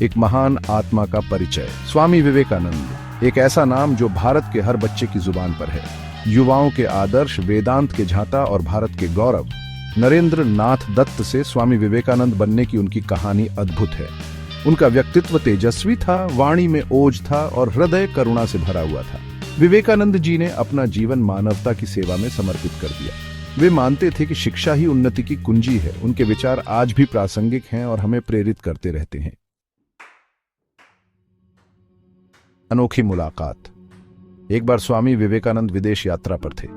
एक महान आत्मा का परिचय। स्वामी विवेकानंद, एक ऐसा नाम जो भारत के हर बच्चे की जुबान पर है। युवाओं के आदर्श, वेदांत के झांता और भारत के गौरव। नरेंद्र नाथ दत्त से स्वामी विवेकानंद बनने की उनकी कहानी अद्भुत है। उनका व्यक्तित्व तेजस्वी था, वाणी में ओज था और हृदय करुणा से भरा हुआ था। विवेकानंद जी ने अपना जीवन मानवता की सेवा में समर्पित कर दिया। वे मानते थे कि शिक्षा ही उन्नति की कुंजी है। उनके विचार आज भी प्रासंगिक हैं और हमें प्रेरित करते रहते हैं। अनोखी मुलाकात। एक बार स्वामी विवेकानंद विदेश यात्रा पर थे।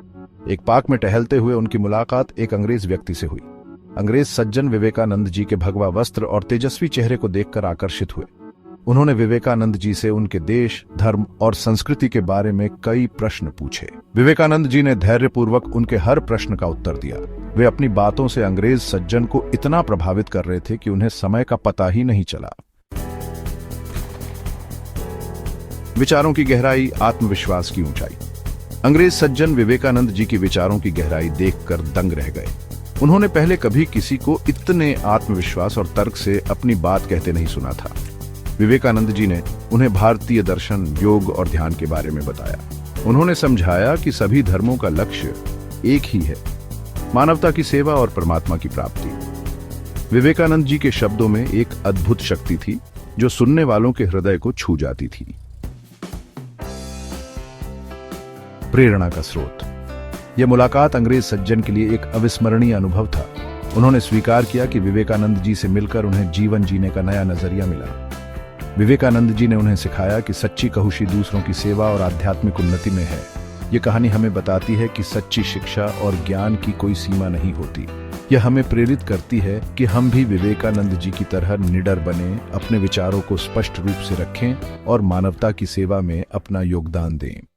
एक पार्क में टहलते हुए उनकी मुलाकात एक अंग्रेज व्यक्ति से हुई। अंग्रेज सज्जन विवेकानंद जी के भगवा वस्त्र और तेजस्वी चेहरे को देखकर आकर्षित हुए। उन्होंने विवेकानंद जी से उनके देश, धर्म और संस्कृति के बारे में कई प्रश्न पूछे। विवेकानंद जी ने धैर्यपूर्वक उनके हर प्रश्न का उत्तर दिया। वे अपनी बातों से अंग्रेज सज्जन को इतना प्रभावित कर रहे थे कि उन्हें समय का पता ही नहीं चला। विचारों की गहराई, आत्मविश्वास की ऊंचाई। अंग्रेज सज्जन विवेकानंद जी की विचारों की गहराई देखकर दंग रह गए। उन्होंने पहले कभी किसी को इतने आत्मविश्वास और तर्क से अपनी बात कहते नहीं सुना था। विवेकानंद जी ने उन्हें भारतीय दर्शन, योग और ध्यान के बारे में बताया। उन्होंने समझाया कि सभी धर्मों का लक्ष्य एक ही है, मानवता की सेवा और परमात्मा की प्राप्ति। विवेकानंद जी के शब्दों में एक अद्भुत शक्ति थी जो सुनने वालों के हृदय को छू जाती थी। प्रेरणा का स्रोत। यह मुलाकात अंग्रेज सज्जन के लिए एक अविस्मरणीय अनुभव था। उन्होंने स्वीकार किया कि विवेकानंद जी से मिलकर उन्हें जीवन जीने का नया नजरिया मिला। विवेकानंद जी ने उन्हें सिखाया कि सच्ची खुशी दूसरों की सेवा और आध्यात्मिक उन्नति में है। यह कहानी हमें बताती है कि सच्ची शिक्षा और ज्ञान की कोई सीमा नहीं होती। यह हमें प्रेरित करती है कि हम भी विवेकानंद जी की तरह निडर बने, अपने विचारों को स्पष्ट रूप से रखें और मानवता की सेवा में अपना योगदान दें।